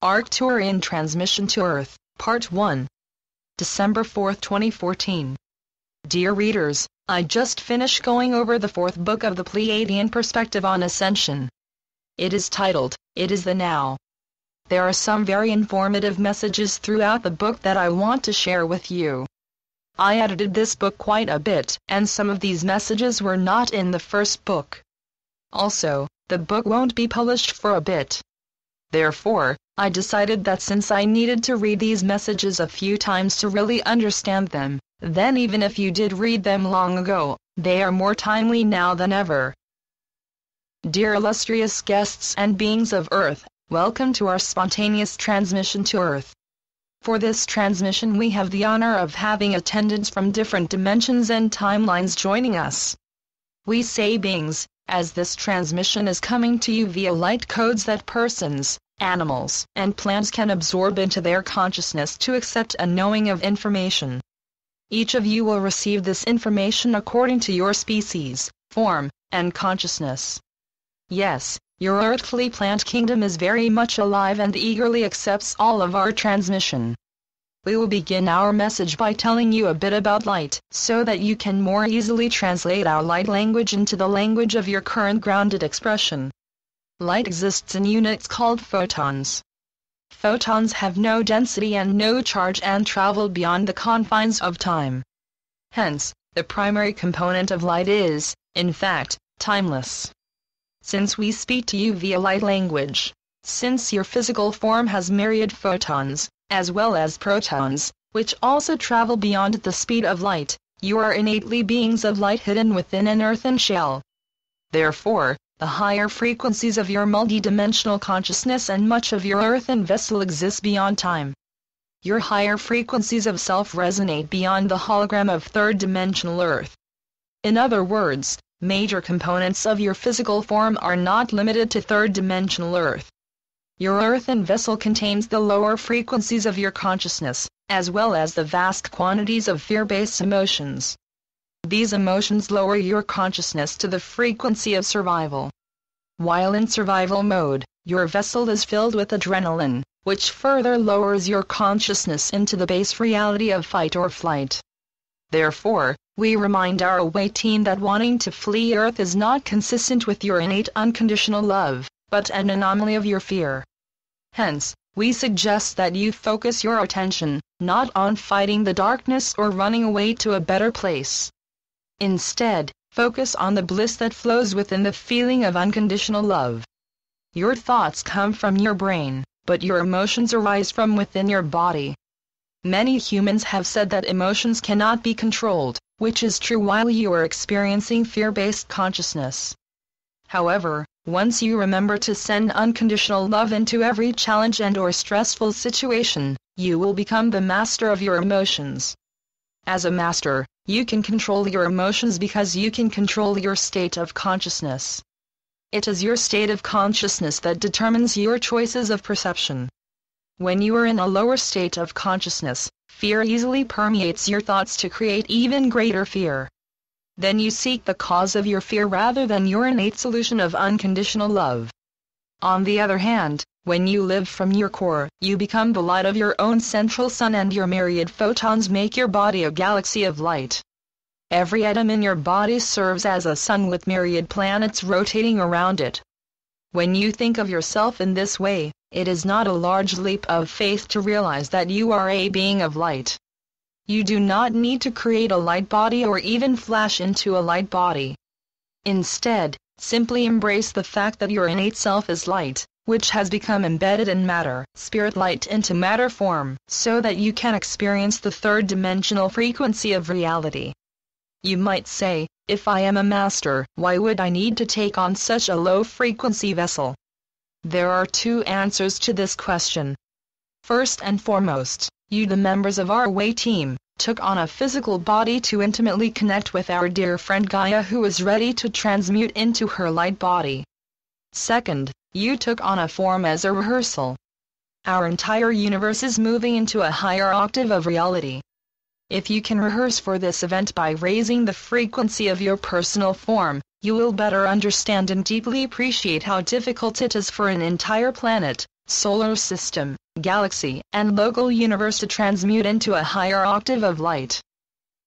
Arcturian Transmission to Earth, Part 1. December 4, 2014. Dear readers, I just finished going over the fourth book of the Pleiadian Perspective on Ascension. It is titled, It is the Now. There are some very informative messages throughout the book that I want to share with you. I edited this book quite a bit, and some of these messages were not in the first book. Also, the book won't be published for a bit. Therefore, I decided that since I needed to read these messages a few times to really understand them, then even if you did read them long ago, they are more timely now than ever. Dear illustrious guests and beings of Earth, welcome to our spontaneous transmission to Earth. For this transmission we have the honor of having attendants from different dimensions and timelines joining us. We say beings, as this transmission is coming to you via light codes that persons, animals, and plants can absorb into their consciousness to accept a knowing of information. Each of you will receive this information according to your species, form, and consciousness. Yes, your earthly plant kingdom is very much alive and eagerly accepts all of our transmission. We will begin our message by telling you a bit about light, so that you can more easily translate our light language into the language of your current grounded expression. Light exists in units called photons. Photons have no density and no charge and travel beyond the confines of time. Hence, the primary component of light is, in fact, timeless. Since we speak to you via light language, since your physical form has myriad photons, as well as protons, which also travel beyond the speed of light, you are innately beings of light hidden within an earthen shell. Therefore, the higher frequencies of your multidimensional consciousness and much of your earthen vessel exist beyond time. Your higher frequencies of self resonate beyond the hologram of third-dimensional Earth. In other words, major components of your physical form are not limited to third-dimensional Earth. Your earthen vessel contains the lower frequencies of your consciousness, as well as the vast quantities of fear-based emotions. These emotions lower your consciousness to the frequency of survival. While in survival mode, your vessel is filled with adrenaline, which further lowers your consciousness into the base reality of fight or flight. Therefore, we remind our away team that wanting to flee Earth is not consistent with your innate unconditional love, but an anomaly of your fear. Hence, we suggest that you focus your attention, not on fighting the darkness or running away to a better place. Instead, focus on the bliss that flows within the feeling of unconditional love. Your thoughts come from your brain, but your emotions arise from within your body. Many humans have said that emotions cannot be controlled, which is true while you are experiencing fear-based consciousness. However, once you remember to send unconditional love into every challenge and/or stressful situation, you will become the master of your emotions. As a master, you can control your emotions because you can control your state of consciousness. It is your state of consciousness that determines your choices of perception. When you are in a lower state of consciousness, fear easily permeates your thoughts to create even greater fear. Then you seek the cause of your fear rather than your innate solution of unconditional love. On the other hand, when you live from your core, you become the light of your own central sun and your myriad photons make your body a galaxy of light. Every atom in your body serves as a sun with myriad planets rotating around it. When you think of yourself in this way, it is not a large leap of faith to realize that you are a being of light. You do not need to create a light body or even flash into a light body. Instead, simply embrace the fact that your innate self is light, which has become embedded in matter, spirit light into matter form, so that you can experience the third-dimensional frequency of reality. You might say, if I am a master, why would I need to take on such a low-frequency vessel? There are two answers to this question. First and foremost, you the members of our away team, took on a physical body to intimately connect with our dear friend Gaia who is ready to transmute into her light body. Second, you took on a form as a rehearsal. Our entire universe is moving into a higher octave of reality. If you can rehearse for this event by raising the frequency of your personal form, you will better understand and deeply appreciate how difficult it is for an entire planet, solar system, galaxy, and local universe to transmute into a higher octave of light.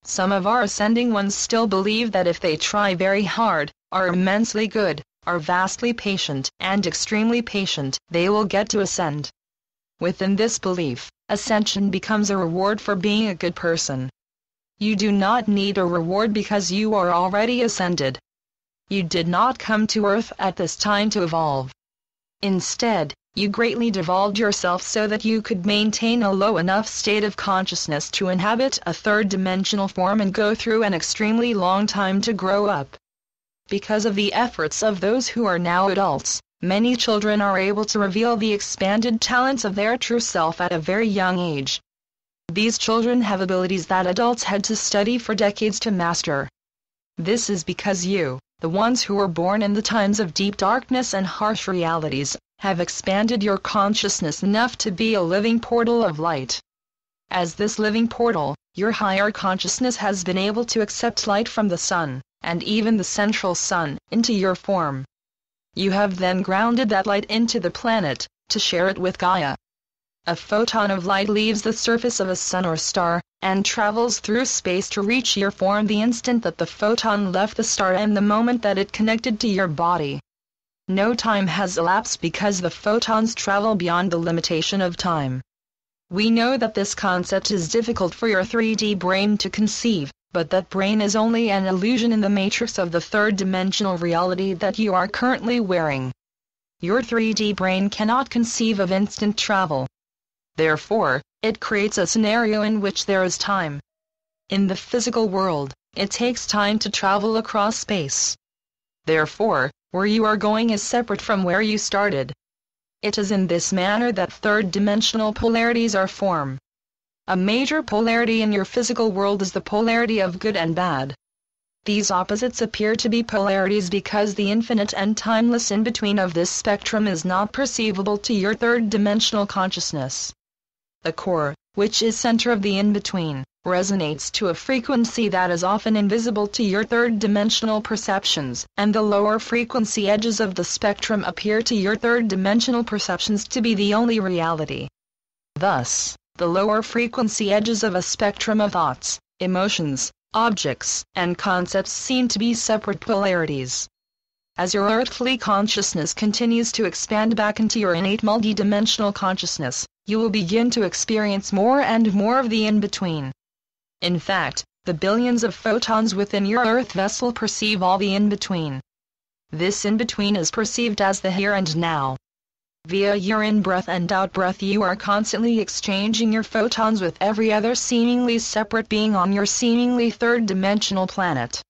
Some of our ascending ones still believe that if they try very hard, are immensely good, are vastly patient, and extremely patient, they will get to ascend. Within this belief, ascension becomes a reward for being a good person. You do not need a reward because you are already ascended. You did not come to Earth at this time to evolve. Instead, you greatly devolved yourself so that you could maintain a low enough state of consciousness to inhabit a third-dimensional form and go through an extremely long time to grow up. Because of the efforts of those who are now adults, many children are able to reveal the expanded talents of their true self at a very young age. These children have abilities that adults had to study for decades to master. This is because you, the ones who were born in the times of deep darkness and harsh realities, have expanded your consciousness enough to be a living portal of light. As this living portal, your higher consciousness has been able to accept light from the sun, and even the central sun, into your form. You have then grounded that light into the planet, to share it with Gaia. A photon of light leaves the surface of a sun or star, and travels through space to reach your form the instant that the photon left the star and the moment that it connected to your body. No time has elapsed because the photons travel beyond the limitation of time. We know that this concept is difficult for your 3D brain to conceive, but that brain is only an illusion in the matrix of the third-dimensional reality that you are currently wearing. Your 3D brain cannot conceive of instant travel. Therefore, it creates a scenario in which there is time. In the physical world, it takes time to travel across space. Therefore, where you are going is separate from where you started. It is in this manner that third-dimensional polarities are formed. A major polarity in your physical world is the polarity of good and bad. These opposites appear to be polarities because the infinite and timeless in-between of this spectrum is not perceivable to your third-dimensional consciousness. The core, which is center of the in-between, resonates to a frequency that is often invisible to your third-dimensional perceptions, and the lower frequency edges of the spectrum appear to your third-dimensional perceptions to be the only reality. Thus, the lower frequency edges of a spectrum of thoughts, emotions, objects, and concepts seem to be separate polarities. As your earthly consciousness continues to expand back into your innate multidimensional consciousness, you will begin to experience more and more of the in-between. In fact, the billions of photons within your earth vessel perceive all the in-between. This in-between is perceived as the here and now. Via your in-breath and out-breath you are constantly exchanging your photons with every other seemingly separate being on your seemingly third-dimensional planet.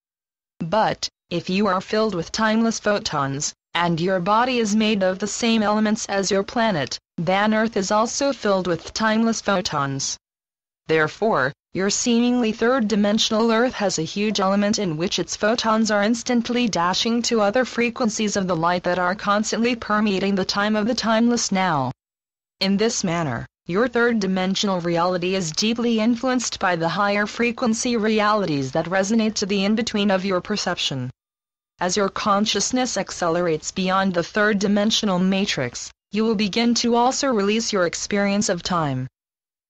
But, if you are filled with timeless photons, and your body is made of the same elements as your planet, then Earth is also filled with timeless photons. Therefore, your seemingly third-dimensional Earth has a huge element in which its photons are instantly dashing to other frequencies of the light that are constantly permeating the time of the timeless now. In this manner, your third-dimensional reality is deeply influenced by the higher frequency realities that resonate to the in-between of your perception. As your consciousness accelerates beyond the third-dimensional matrix, you will begin to also release your experience of time.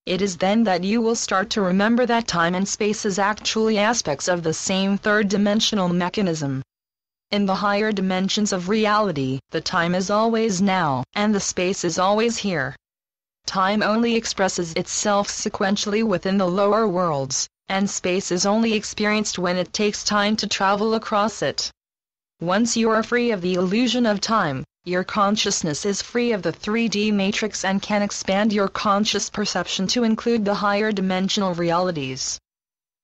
It is then that you will start to remember that time and space is actually aspects of the same third-dimensional mechanism. In the higher dimensions of reality, the time is always now, and the space is always here. Time only expresses itself sequentially within the lower worlds, and space is only experienced when it takes time to travel across it. Once you are free of the illusion of time, your consciousness is free of the 3D matrix and can expand your conscious perception to include the higher dimensional realities.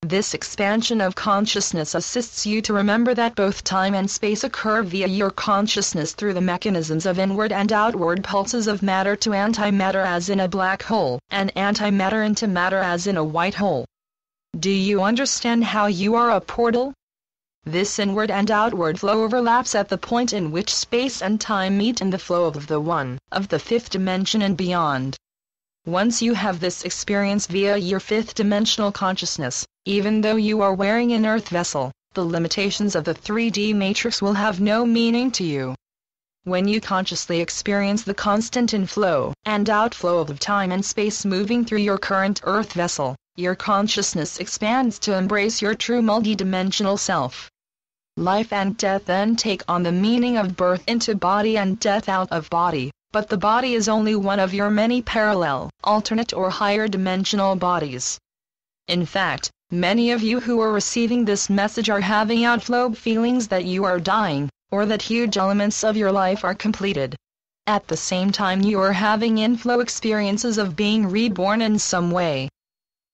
This expansion of consciousness assists you to remember that both time and space occur via your consciousness through the mechanisms of inward and outward pulses of matter to antimatter as in a black hole, and antimatter into matter as in a white hole. Do you understand how you are a portal? This inward and outward flow overlaps at the point in which space and time meet in the flow of the one, of the fifth dimension and beyond. Once you have this experience via your fifth-dimensional consciousness, even though you are wearing an earth vessel, the limitations of the 3D matrix will have no meaning to you. When you consciously experience the constant inflow and outflow of time and space moving through your current earth vessel, your consciousness expands to embrace your true multidimensional self. Life and death then take on the meaning of birth into body and death out of body, but the body is only one of your many parallel, alternate or higher dimensional bodies. In fact, many of you who are receiving this message are having outflow feelings that you are dying, or that huge elements of your life are completed. At the same time you are having inflow experiences of being reborn in some way.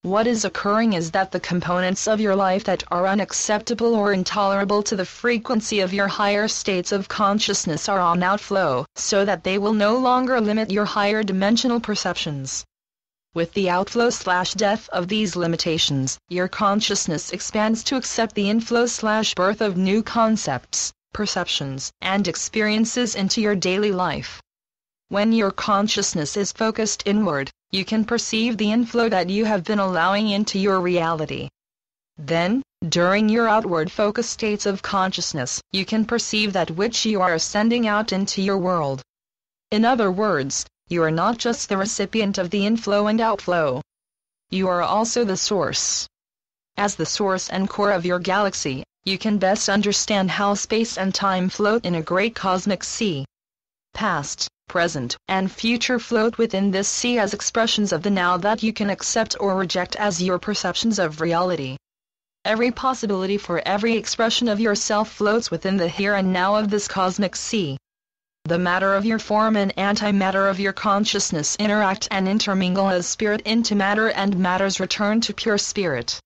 What is occurring is that the components of your life that are unacceptable or intolerable to the frequency of your higher states of consciousness are on outflow, so that they will no longer limit your higher dimensional perceptions. With the outflow/death of these limitations, your consciousness expands to accept the inflow/birth of new concepts, perceptions, and experiences into your daily life. When your consciousness is focused inward, you can perceive the inflow that you have been allowing into your reality. Then, during your outward focused states of consciousness, you can perceive that which you are sending out into your world. In other words, you are not just the recipient of the inflow and outflow. You are also the source. As the source and core of your galaxy, you can best understand how space and time float in a great cosmic sea. Past, present, and future float within this sea as expressions of the now that you can accept or reject as your perceptions of reality. Every possibility for every expression of yourself floats within the here and now of this cosmic sea. The matter of your form and antimatter of your consciousness interact and intermingle as spirit into matter and matters return to pure spirit.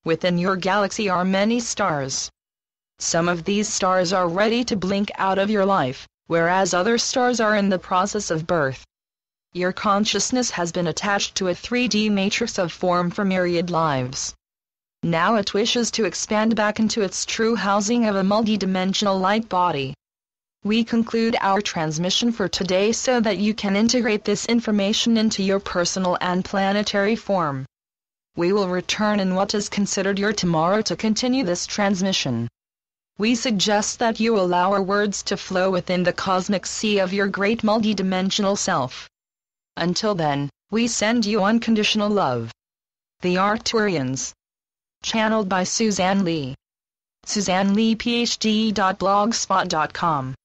Within your galaxy are many stars. Some of these stars are ready to blink out of your life, whereas other stars are in the process of birth. Your consciousness has been attached to a 3D matrix of form for myriad lives. Now it wishes to expand back into its true housing of a multidimensional light body. We conclude our transmission for today so that you can integrate this information into your personal and planetary form. We will return in what is considered your tomorrow to continue this transmission. We suggest that you allow our words to flow within the cosmic sea of your great multidimensional self. Until then, we send you unconditional love. The Arcturians. Channeled by Suzanne Lee. SuzanneLeePhD.blogspot.com